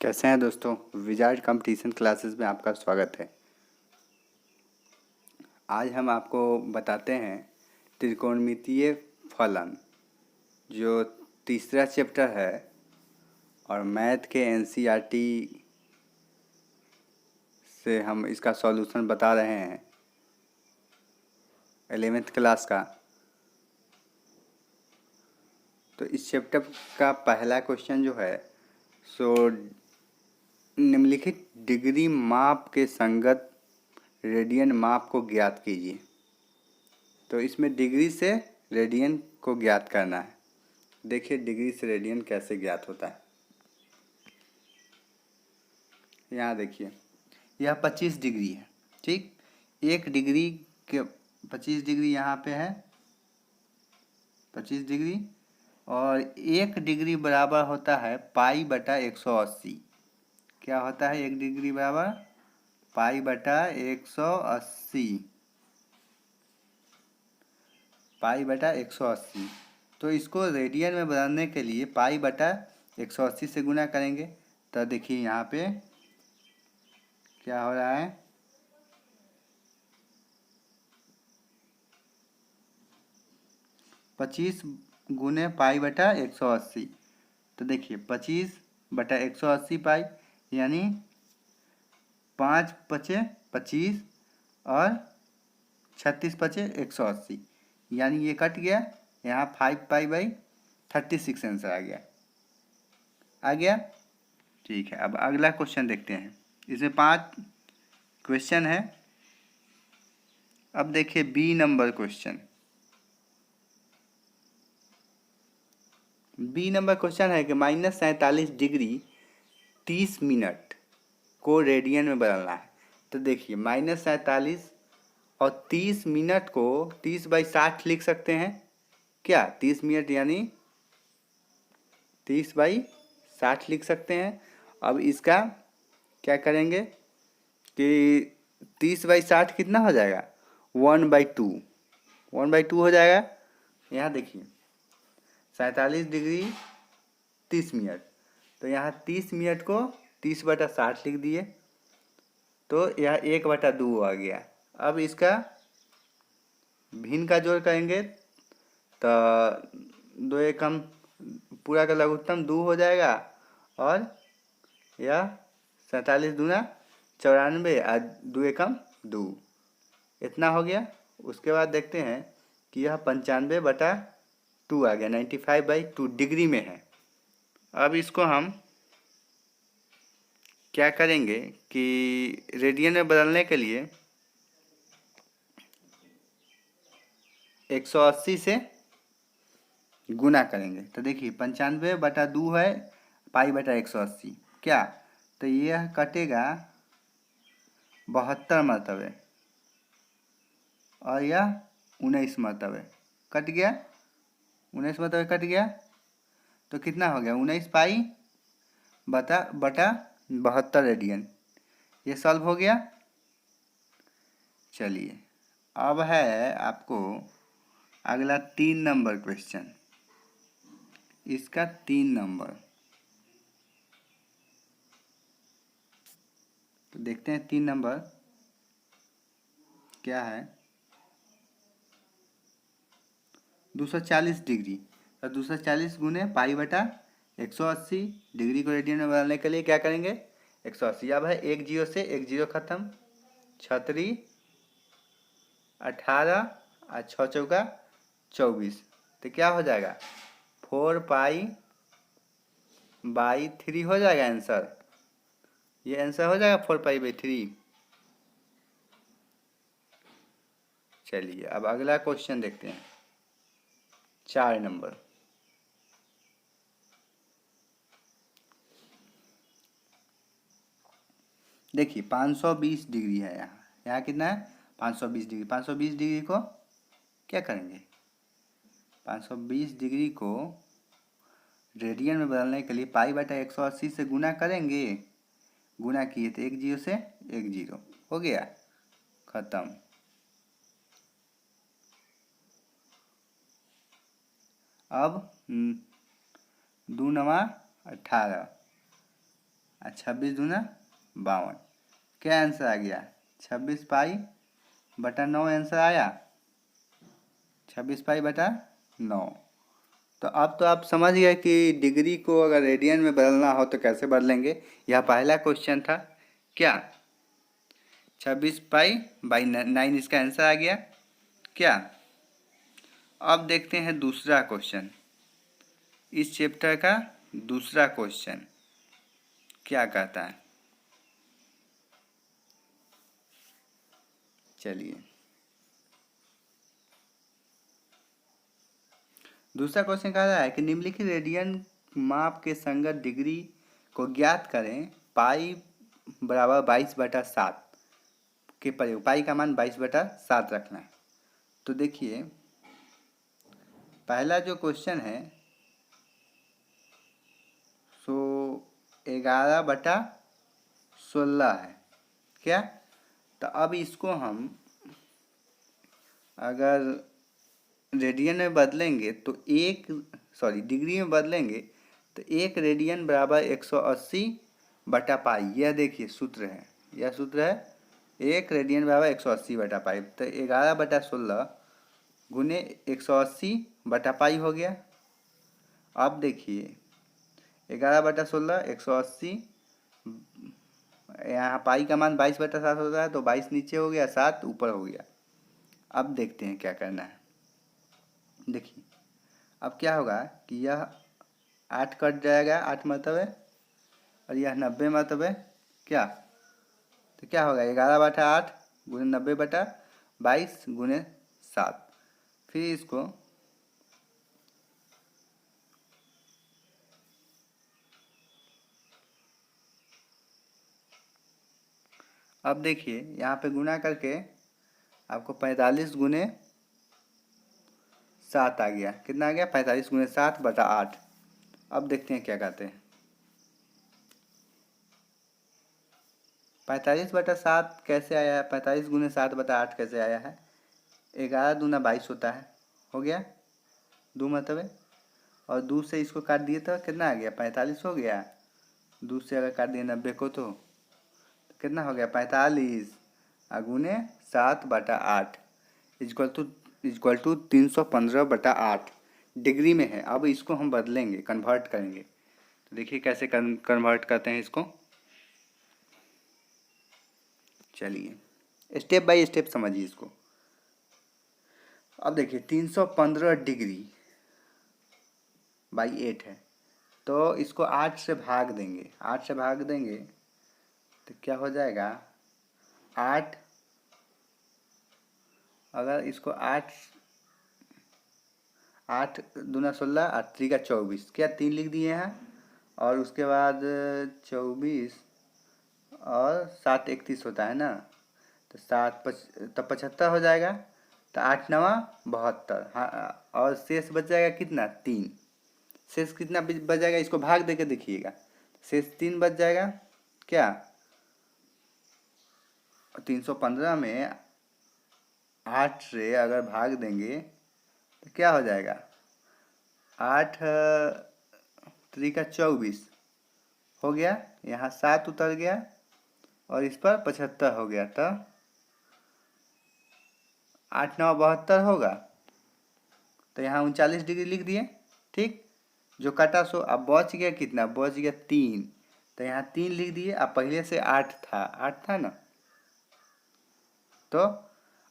कैसे हैं दोस्तों। विजार्ड कंपटीशन क्लासेस में आपका स्वागत है। आज हम आपको बताते हैं त्रिकोणमितीय फलन, जो तीसरा चैप्टर है और मैथ के एनसीईआरटी से हम इसका सॉल्यूशन बता रहे हैं 11th क्लास का। तो इस चैप्टर का पहला क्वेश्चन जो है सो निम्नलिखित डिग्री माप के संगत रेडियन माप को ज्ञात कीजिए। तो इसमें डिग्री से रेडियन को ज्ञात करना है। देखिए डिग्री से रेडियन कैसे ज्ञात होता है। यहाँ देखिए यह 25 डिग्री है, ठीक। एक डिग्री के 25 डिग्री यहाँ पे है, 25 डिग्री, और एक डिग्री बराबर होता है पाई बटा 180। क्या होता है एक डिग्री बराबर? पाई बटा 180, पाई बटा 180। तो इसको रेडियन में बदलने के लिए पाई बटा 180 से गुना करेंगे। तो देखिए यहाँ पे क्या हो रहा है, 25 गुने पाई बटा 180। तो देखिए 25 बटा 180 पाई, यानी 5 पचे 25 और 36 पचे 180, यानी ये कट गया। यहाँ 5 पाई बाई 36 आंसर आ गया। ठीक है, अब अगला क्वेश्चन देखते हैं। इसमें 5 क्वेश्चन है। अब देखिए B number question. B number question है कि -47 डिग्री 30 मिनट को रेडियन में बदलना है। तो देखिए -47 और 30 मिनट को 30/60 लिख सकते हैं क्या? 30 मिनट यानी 30/60 लिख सकते हैं। अब इसका क्या करेंगे कि 30/60 कितना हो जाएगा? 1/2, 1/2 हो जाएगा। यहाँ देखिए 47 डिग्री 30 मिनट, तो यहाँ 30 मिनट को 30/60 लिख दिए, तो यह 1/2 आ गया। अब इसका भिन्न का जोड़ करेंगे तो 2 एकम पूरा का लघुत्तम 2 हो जाएगा, और यह 47 दूना 94 और 2 एकम 2, इतना हो गया। उसके बाद देखते हैं कि यह 95/2 आ गया, 95/2 डिग्री में है। अब इसको हम क्या करेंगे कि रेडियन में बदलने के लिए 180 से गुना करेंगे। तो देखिए 95/2 है पाई बटा 180, क्या? तो यह कटेगा 72 मरतबे, और यह 19 मरतबे कट गया, 19 मरतबे कट गया। तो कितना हो गया? 19 पाई बटा 72 रेडियन। ये सॉल्व हो गया। चलिए अब है आपको अगला 3 नंबर क्वेश्चन। इसका 3 नंबर तो देखते हैं 3 नंबर क्या है। 240 डिग्री, तो 240 गुने पाई बटा 180 डिग्री को रेडियन में बदलने के लिए क्या करेंगे? 180। अब है एक जीरो से एक जीरो खत्म, 36 18 और 6 चौका 24, तो क्या हो जाएगा? 4 पाई बाई 3 हो जाएगा आंसर। ये आंसर हो जाएगा 4 पाई बाई 3। चलिए अब अगला क्वेश्चन देखते हैं, 4 नंबर। देखिए 520 डिग्री है यहाँ, यहाँ कितना है? 520 डिग्री। 520 डिग्री को क्या करेंगे? 520 डिग्री को रेडियन में बदलने के लिए पाई बटा 180 से गुना करेंगे। गुना किए तो एक जीरो से एक जीरो हो गया, खत्म। अब 2 9 18, और 26 दूना 52। क्या आंसर आ गया? 26 पाई बटा 9 आंसर आया। 26 पाई बटा 9। तो अब तो आप समझ गए कि डिग्री को अगर रेडियन में बदलना हो तो कैसे बदलेंगे। यह पहला क्वेश्चन था। क्या 26 पाई बाई 9 इसका आंसर आ गया क्या? अब देखते हैं दूसरा क्वेश्चन, इस चैप्टर का दूसरा क्वेश्चन क्या कहता है। चलिए, दूसरा क्वेश्चन कह रहा है कि निम्नलिखित रेडियन माप के संगत डिग्री को ज्ञात करें। पाई बराबर 22/7 के प्रयोग, पाई का मान 22/7 रखना है। तो देखिए, पहला जो क्वेश्चन है सो 11/16 है क्या? तो अब इसको हम अगर रेडियन में बदलेंगे तो डिग्री में बदलेंगे तो 1 रेडियन बराबर 180/पाई। यह देखिए सूत्र है, यह सूत्र है 1 रेडियन बराबर 180/पाई। तो 11/16 गुने 180/पाई हो गया। अब देखिए 11/16 180, यहाँ पाई का मान 22/7 होता है तो 22 नीचे हो गया, 7 ऊपर हो गया। अब देखते हैं क्या करना है। देखिए अब क्या होगा कि यह 8 कट जाएगा 8 मरतबे, और यह 90 मरतबे क्या? तो क्या होगा 11/8 गुने 90/22 गुने 7। फिर इसको अब देखिए यहाँ पे गुना करके आपको 45 गुने 7 आ गया। कितना आ गया? 45 गुने 7/8। अब देखते हैं क्या कहते हैं। 45/7 कैसे आया है? 45 गुने 7/8 कैसे आया है? 11 दूना 22 होता है, हो गया 2 मरतबे, और 2 से इसको काट दिए तो कितना आ गया? 45 हो गया। 2 से अगर काट दिए 90 को तो कितना हो गया? 45 गुने 7/8 इक्वल टू 315/8 डिग्री में है। अब इसको हम बदलेंगे, कन्वर्ट करेंगे। तो देखिए कैसे कन्वर्ट करते हैं इसको। चलिए स्टेप बाय स्टेप समझिए इसको। अब देखिए 315 डिग्री बाई 8 है, तो इसको 8 से भाग देंगे। 8 से भाग देंगे तो क्या हो जाएगा? 8, अगर इसको 8 दूना 16, 8 3 का 24, क्या 3 लिख दिए हैं, और उसके बाद 24 और 7 31 होता है ना, तो 75 हो जाएगा। तो 8 9 72, हाँ, और शेष बच जाएगा कितना? 3। शेष कितना बच जाएगा? इसको भाग दे के देखिएगा, शेष 3 बच जाएगा क्या? 315 में 8 से अगर भाग देंगे तो क्या हो जाएगा? 8 3 का 24 हो गया, यहाँ 7 उतर गया, और इस पर 75 हो गया। तो 8 9 72 होगा, तो यहाँ 39 डिग्री लिख दिए। ठीक, जो कटा सो अब बच गया कितना? बच गया 3, तो यहाँ 3 लिख दिए। अब पहले से 8 था ना, तो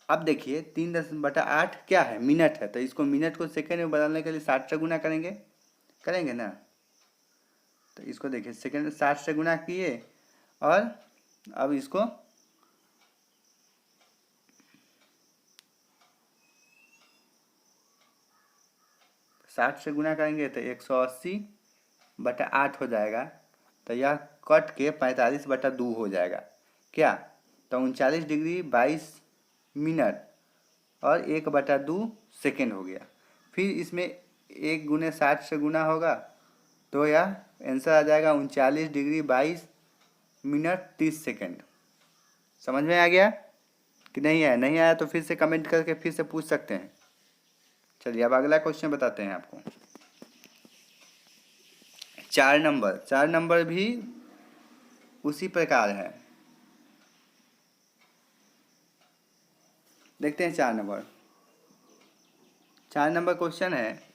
अब देखिए 3/8 क्या है? मिनट है। तो इसको मिनट को सेकेंड में बदलने के लिए 60 से गुना करेंगे ना। तो इसको देखिए सेकेंड 60 से गुना किए, और अब इसको साठ से गुना करेंगे तो 180/8 हो जाएगा। तो यह कट के 45/2 हो जाएगा क्या? तो 39 डिग्री 22 मिनट और 1/2 सेकेंड हो गया। फिर इसमें 1 गुने 60 से गुना होगा तो यह आंसर आ जाएगा 39 डिग्री 22 मिनट 30 सेकेंड। समझ में आ गया कि नहीं आया? नहीं आया तो फिर से कमेंट करके फिर से पूछ सकते हैं। चलिए अब अगला क्वेश्चन बताते हैं आपको। 4 नंबर भी उसी प्रकार है। देखते हैं 4 नंबर। 4 नंबर क्वेश्चन है,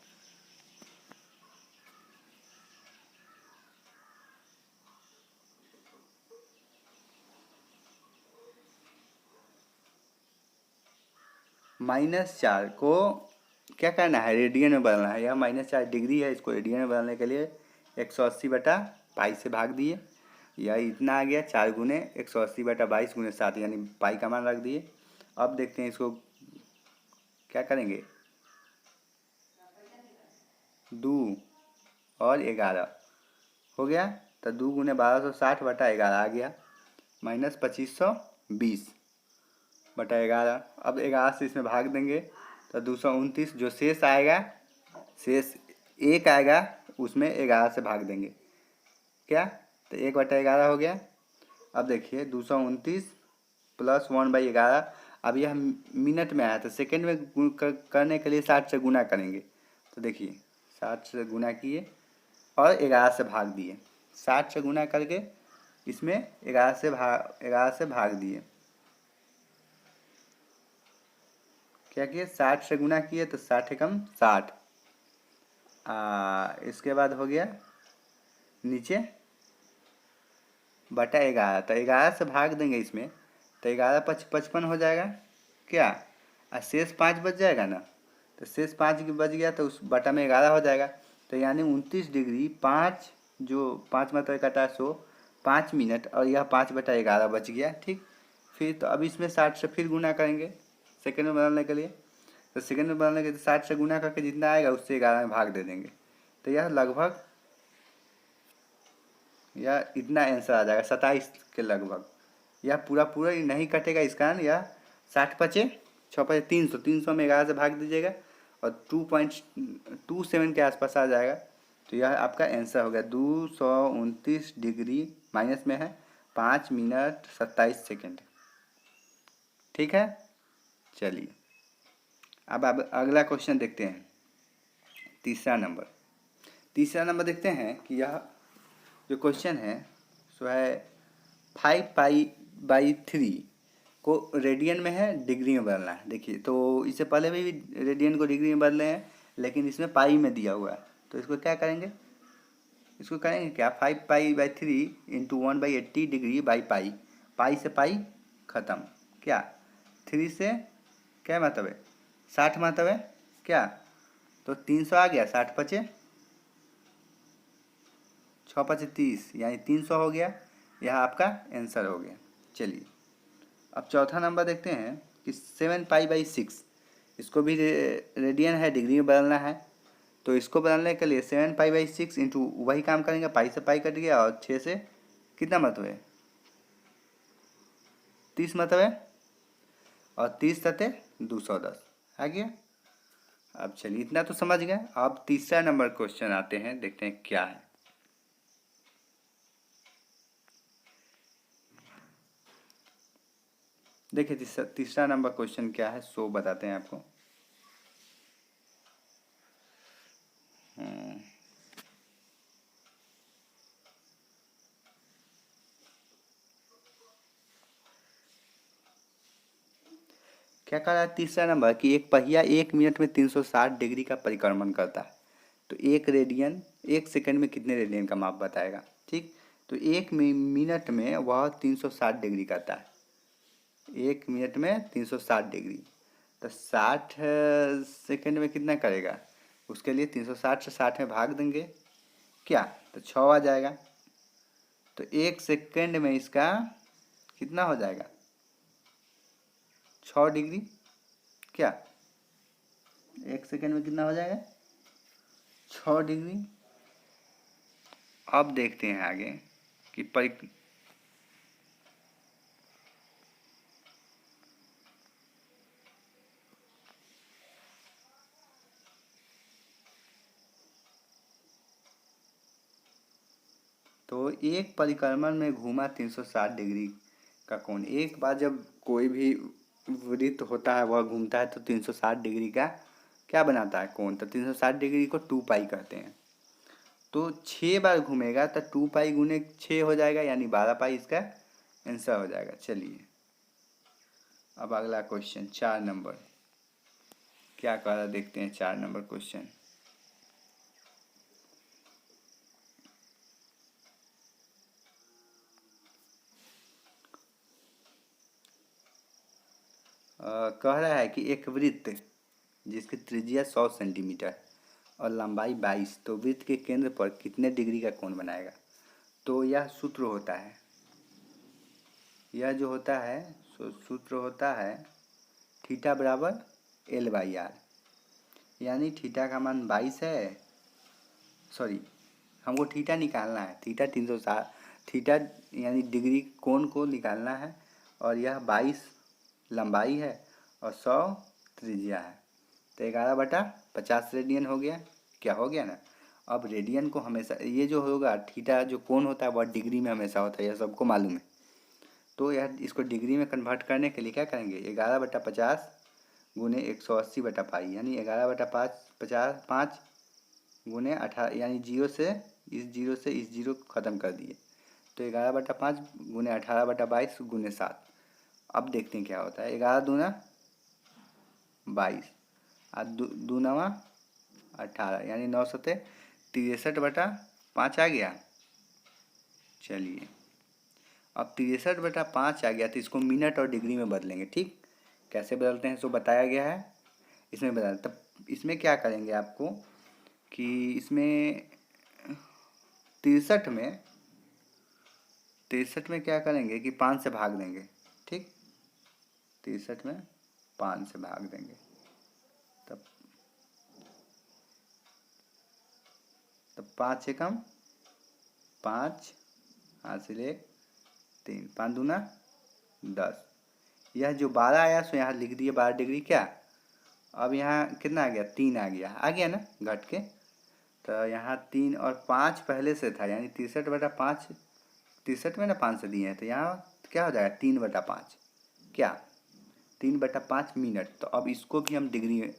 -4 को क्या करना है, रेडियन में बदलना है। यह -4 डिग्री है, इसको रेडियन में बदलने के लिए 180/π से भाग दिए। यह इतना आ गया 4 × 180/22 × 7, यानी पाई का मान रख दिए। अब देखते हैं इसको क्या करेंगे, 2 और 11 हो गया, तो 2 × 1260/11 आ गया, -2520/11। अब 11 से इसमें भाग देंगे तो 229, जो शेष आएगा, शेष 1 आएगा, उसमें 11 से भाग देंगे क्या, तो 1/11 हो गया। अब देखिए 229 + 1/11। अब यह मिनट में आया, तो सेकंड में करने के लिए 60 से गुना करेंगे। तो देखिए 60 से गुना किए और 11 से भाग दिए, 60 से गुना करके इसमें 11 से भाग दिए। क्या किए, 60 से गुना किए तो 60 एकम 60। इसके बाद हो गया नीचे /11, तो 11 से भाग देंगे इसमें, तो 11×5 = 55 हो जाएगा क्या, और शेष 5 बच जाएगा ना, तो शेष 5 बच गया तो उस बटा में 11 हो जाएगा। तो यानी 29 डिग्री 5, जो 5 मतलब कटा 100, 5 मिनट, और यह 5/11 बच गया। ठीक, फिर तो अब इसमें 60 से फिर गुना करेंगे सेकंड में बदलने के लिए। तो सेकंड में बदलने के लिए 60 से गुना करके जितना आएगा उससे 11 में भाग दे देंगे, तो यह लगभग यह इतना आंसर आ जाएगा 27 के लगभग। यह पूरा ही नहीं कटेगा, इस कारण यह 60×5 = 6×5 = 300 में 11 से भाग दीजिएगा और 2.27 के आसपास आ जाएगा। तो यह आपका आंसर हो गया 229 डिग्री माइनस में है 5 मिनट 27 सेकेंड। ठीक है, चलिए अब अगला क्वेश्चन देखते हैं। तीसरा नंबर देखते हैं कि यह जो क्वेश्चन है सो है 5π/3 को रेडियन में है, डिग्री में बदलना है। देखिए तो इससे पहले भी रेडियन को डिग्री में बदले हैं, लेकिन इसमें पाई में दिया हुआ है, तो इसको क्या करेंगे, इसको करेंगे क्या, 5π/3 × 1/80 डिग्री बाई पाई, पाई से पाई खत्म क्या, 3 से क्या मतलब है 60 मतलब है क्या, तो 300 आ गया, 60×5 = 6×5 = 30, यानी 300 हो गया। यह आपका आंसर हो गया। चलिए अब चौथा नंबर देखते हैं कि 7π/6, इसको भी रेडियन है, डिग्री में बदलना है। तो इसको बदलने के लिए 7π/6 इंटू वही काम करेंगे, पाई से पाई कट गया और 6 से कितना मतलब है 30 मतलब है, और 30 सते 210 आ गया। अब चलिए इतना तो समझ गए। अब तीसरा नंबर क्वेश्चन आते हैं, देखते हैं क्या है। देखिए तीसरा नंबर क्वेश्चन क्या है सो बताते हैं आपको। क्या कह रहा है तीसरा नंबर कि एक पहिया 1 मिनट में 360 डिग्री का परिक्रमण करता है, तो 1 सेकंड में कितने रेडियन का माप बताएगा। ठीक, तो 1 मिनट में वह 360 डिग्री करता है, 1 मिनट में 360 डिग्री, तो 60 सेकंड में कितना करेगा, उसके लिए 360 से 60 में भाग देंगे क्या, तो 6 आ जाएगा। तो 1 सेकंड में इसका कितना हो जाएगा 6 डिग्री क्या, 1 सेकंड में कितना हो जाएगा 6 डिग्री। अब देखते हैं आगे कि तो एक परिक्रमण में घूमा 360 डिग्री का कोण। एक बार जब कोई भी वृत्त होता है वह घूमता है तो 360 डिग्री का क्या बनाता है कोण, तो 360 डिग्री को 2π कहते हैं। तो 6 बार घूमेगा तो 2 पाई गुने 6 हो जाएगा, यानी 12 पाई इसका आंसर हो जाएगा। चलिए अब अगला क्वेश्चन 4 नंबर क्या कह रहा देखते हैं। 4 नंबर क्वेश्चन कह रहा है कि एक वृत्त जिसकी त्रिज्या 100 सेंटीमीटर और लंबाई 22, तो वृत्त के केंद्र पर कितने डिग्री का कोण बनाएगा। तो यह सूत्र होता है, यह जो होता है सूत्र होता है थीटा बराबर L/R, यानी थीटा का मान 22 है, सॉरी हमको थीटा निकालना है, थीटा 360 थीटा यानी डिग्री कोण को निकालना है, और यह 22 लंबाई है और 100 त्रिज्या है, तो 11/50 रेडियन हो गया। क्या हो गया ना। अब रेडियन को हमेशा ये जो होगा थीटा जो कोण होता है वह डिग्री में हमेशा होता है, यह सबको मालूम है। तो यह इसको डिग्री में कन्वर्ट करने के लिए क्या करेंगे, 11/50 गुने 180/पाई, यानी 11/5 गुने 18, यानी जीरो से इस जीरो ख़त्म कर दिए, तो 11/5 गुने 18/22 गुने 7। अब देखते हैं क्या होता है। 11 दूना 22 और दूनवा 18, यानी 9 सते 63/5 आ गया। चलिए अब 63/5 आ गया, तो इसको मिनट और डिग्री में बदलेंगे। ठीक, कैसे बदलते हैं सो बताया गया है इसमें बदल। तब इसमें क्या करेंगे आपको कि इसमें 63 में क्या करेंगे कि 5 से भाग देंगे। ठीक, 63 में 5 से भाग देंगे, तब 5 एकम 5 हासिल 1 3, 5 दूना 10। यह जो 12 आया सो यहाँ लिख दिए 12 डिग्री। क्या अब यहाँ कितना आ गया, 3 आ गया ना घट के। तो यहाँ 3 और 5 पहले से था, यानी 63/5, 63 में ना 5 से दिए हैं, तो यहाँ क्या हो जाएगा 3/5। क्या 3/5 मिनट। तो अब इसको भी हम डिग्री में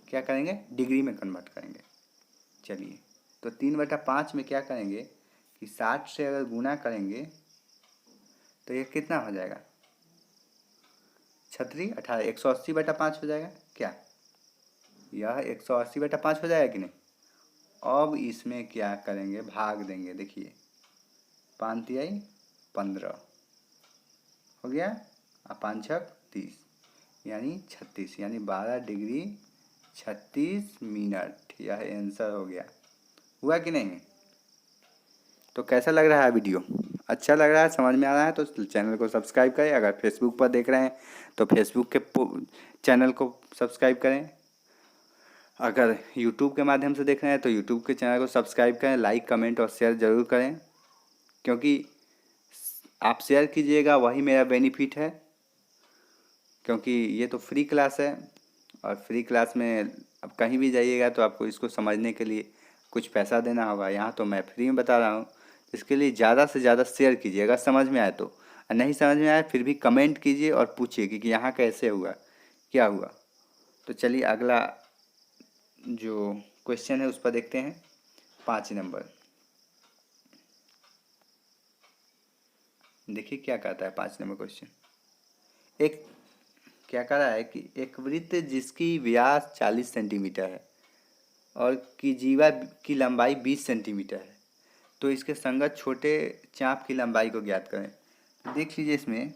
क्या करेंगे, डिग्री में कन्वर्ट करेंगे। चलिए तो 3/5 में क्या करेंगे कि 60 से अगर गुना करेंगे तो ये कितना हो जाएगा, 36 18 180/5 हो जाएगा। क्या यह 180/5 हो जाएगा कि नहीं। अब इसमें क्या करेंगे, भाग देंगे। देखिए 5 तिहाई 15 हो गया और 5 छक 30, यानी 36, यानी 12 डिग्री 36 मिनट। यह आंसर हो गया। हुआ कि नहीं। तो कैसा लग रहा है वीडियो, अच्छा लग रहा है, समझ में आ रहा है तो चैनल को सब्सक्राइब करें। अगर फेसबुक पर देख रहे हैं तो फेसबुक के चैनल को सब्सक्राइब करें। अगर यूट्यूब के माध्यम से देख रहे हैं तो यूट्यूब के चैनल को सब्सक्राइब करें। लाइक कमेंट और शेयर ज़रूर करें, क्योंकि आप शेयर कीजिएगा वही मेरा बेनिफिट है, क्योंकि ये तो फ्री क्लास है और फ्री क्लास में अब कहीं भी जाइएगा तो आपको इसको समझने के लिए कुछ पैसा देना होगा। यहाँ तो मैं फ्री में बता रहा हूँ। इसके लिए ज़्यादा से ज़्यादा शेयर कीजिए अगर समझ में आए तो, और नहीं समझ में आए फिर भी कमेंट कीजिए और पूछिए कि यहाँ कैसे हुआ, क्या हुआ। तो चलिए अगला जो क्वेश्चन है उस पर देखते हैं। 5 नंबर देखिए क्या कहता है। 5 नंबर क्वेश्चन एक क्या कह रहा है कि एक वृत्त जिसकी व्यास 40 सेंटीमीटर है और की जीवा की लंबाई 20 सेंटीमीटर है, तो इसके संगत छोटे चाप की लंबाई को ज्ञात करें। देख लीजिए इसमें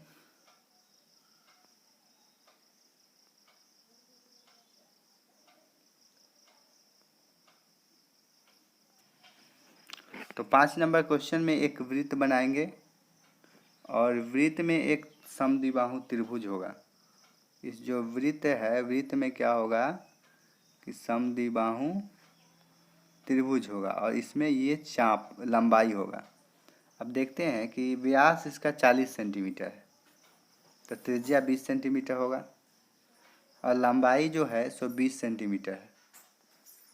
तो 5 नंबर क्वेश्चन में एक वृत्त बनाएंगे और वृत्त में एक समद्विबाहु त्रिभुज होगा। इस जो वृत्त है, वृत्त में क्या होगा कि समद्विबाहु त्रिभुज होगा और इसमें ये चाप लंबाई होगा। अब देखते हैं कि व्यास इसका 40 सेंटीमीटर है तो त्रिज्या 20 सेंटीमीटर होगा और लंबाई जो है सो 20 सेंटीमीटर है।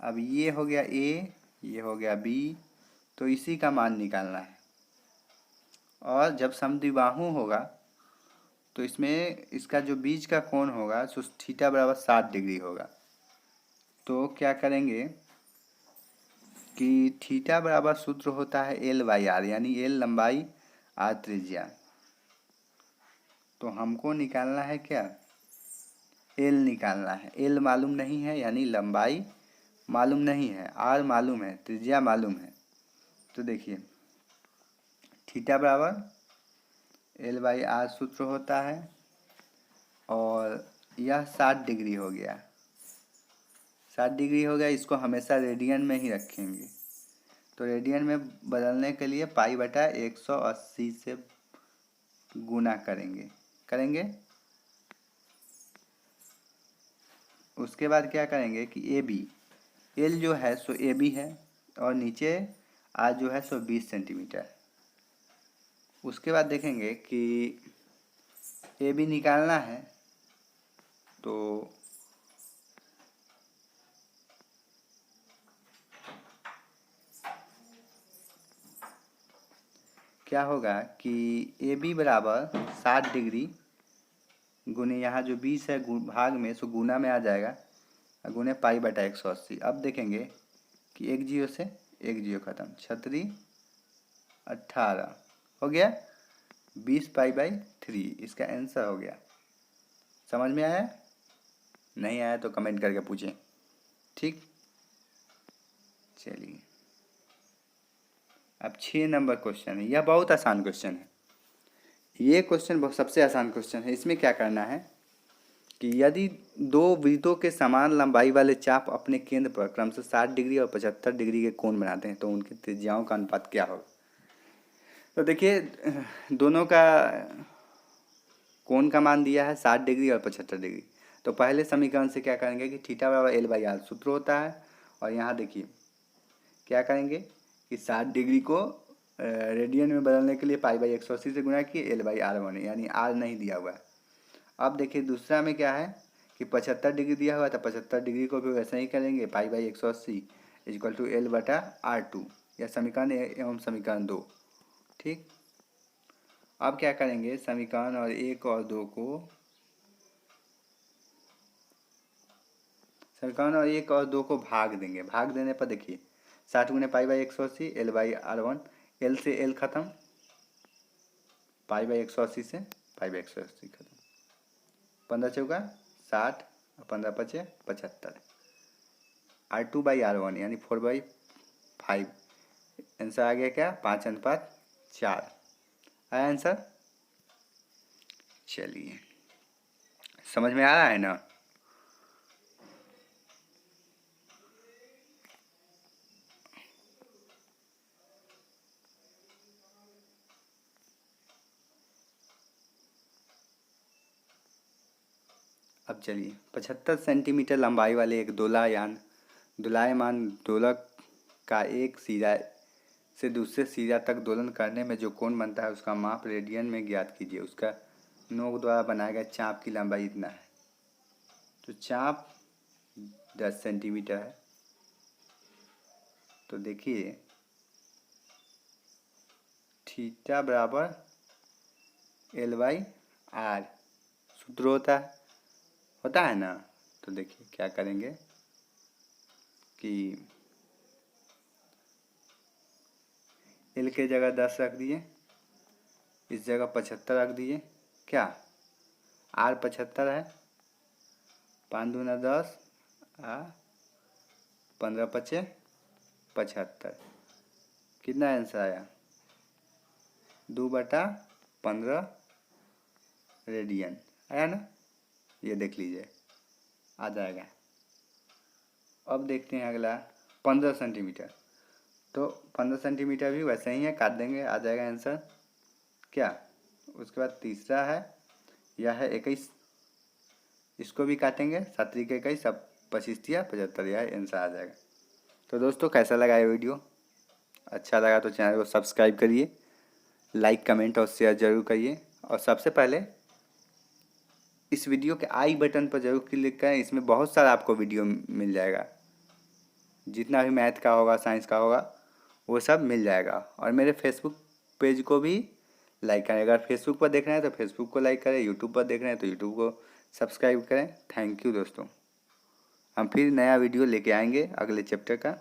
अब ये हो गया ए, ये हो गया बी, तो इसी का मान निकालना है। और जब समद्विबाहु होगा तो इसमें इसका जो बीच का कोण होगा सो थीटा बराबर 60 डिग्री होगा। तो क्या करेंगे कि थीटा बराबर सूत्र होता है एल बाई आर, यानी एल लंबाई आर त्रिज्या। तो हमको निकालना है क्या, एल निकालना है। एल मालूम नहीं है यानी लंबाई मालूम नहीं है, आर मालूम है, त्रिज्या मालूम है। तो देखिए थीटा बराबर एल बाई आर सूत्र होता है, और यह 60 डिग्री हो गया। 60 डिग्री हो गया, इसको हमेशा रेडियन में ही रखेंगे। तो रेडियन में बदलने के लिए पाई बटा 180 से गुना करेंगे। उसके बाद क्या करेंगे कि ए बी, एल जो है सो ए बी है, और नीचे आर जो है सो 20 सेंटीमीटर। उसके बाद देखेंगे कि ए बी निकालना है, तो क्या होगा कि ए बी बराबर 60 डिग्री गुने यहाँ जो 20 है भाग में सो गुना में आ जाएगा, गुने पाई बटा 180। अब देखेंगे कि एक जीरो से एक जीरो खत्म, 36 18 हो गया, 20 पाई बाई 3 इसका आंसर हो गया। समझ में आया? नहीं आया तो कमेंट करके पूछें, ठीक। चलिए अब 6 नंबर क्वेश्चन है, यह बहुत आसान क्वेश्चन है। ये क्वेश्चन सबसे आसान क्वेश्चन है। इसमें क्या करना है कि यदि दो वृत्तों के समान लंबाई वाले चाप अपने केंद्र पर क्रमशः 60 डिग्री और 75 डिग्री के कोण बनाते हैं तो उनकी त्रिज्याओं का अनुपात क्या होगा। तो देखिए दोनों का कोण का मान दिया है 60 डिग्री और 75 डिग्री। तो पहले समीकरण से क्या करेंगे कि थीटा बराबर एल बाई आर सूत्र होता है, और यहाँ देखिए क्या करेंगे कि 60 डिग्री को रेडियन में बदलने के लिए पाई बाई 180 से गुणा किए, एल बाई आर बने, यानी आर नहीं दिया हुआ है। अब देखिए दूसरा में क्या है कि 75 डिग्री दिया हुआ है, तो 75 डिग्री को भी वैसे ही करेंगे, pi by 180 equal to L बटा आर टू, यह समीकरण एवं समीकरण 2, ठीक। अब क्या करेंगे, समीकरण और 1 और 2 को, समीकरण और 1 और 2 को भाग देंगे। भाग देने पर देखिए 60 गुने pi by 180 L by R one, L से एल खत्म, पाई बाई 180 से पाई बाई 180 खत्म, 15 चौका 60 और 15 पचे 75, R two by R one यानी 4/5, आंसर आ गया क्या 5:4 आया आंसर। चलिए समझ में आ रहा है ना। अब चलिए 75 सेंटीमीटर लंबाई वाले एक दोलायमान दोलक का एक सिरा से दूसरे सिरा तक दोलन करने में जो कोण बनता है उसका माप रेडियन में ज्ञात कीजिए। उसका नोक द्वारा बनाया गया चाप की लंबाई इतना है। तो चाप 10 सेंटीमीटर है। तो देखिए थीटा बराबर एल बाई आर सूत्र होता है ना। तो देखिए क्या करेंगे कि एल के जगह 10 रख दिए, इस जगह 75 रख दिए, क्या आर 75 है, 5 दूना 10 15 पचे 75, कितना आंसर आया 2/15 रेडियन आया ना। ये देख लीजिए आ जाएगा। अब देखते हैं अगला 15 सेंटीमीटर। तो 15 सेंटीमीटर भी वैसे ही है, काट देंगे आ जाएगा आंसर क्या। उसके बाद तीसरा है यह है 21, इसको भी काटेंगे 7 के 21 सब 25 या 75, यह आंसर आ जाएगा। तो दोस्तों कैसा लगा ये वीडियो, अच्छा लगा तो चैनल को सब्सक्राइब करिए, लाइक कमेंट और शेयर जरूर करिए, और सबसे पहले इस वीडियो के आई बटन पर जरूर क्लिक करें। इसमें बहुत सारा आपको वीडियो मिल जाएगा, जितना भी मैथ का होगा साइंस का होगा वो सब मिल जाएगा। और मेरे फेसबुक पेज को भी लाइक करें, अगर फेसबुक पर देख रहे हैं तो फेसबुक को लाइक करें, यूट्यूब पर देख रहे हैं तो यूट्यूब को सब्सक्राइब करें। थैंक यू दोस्तों, हम फिर नया वीडियो लेके आएंगे अगले चैप्टर का।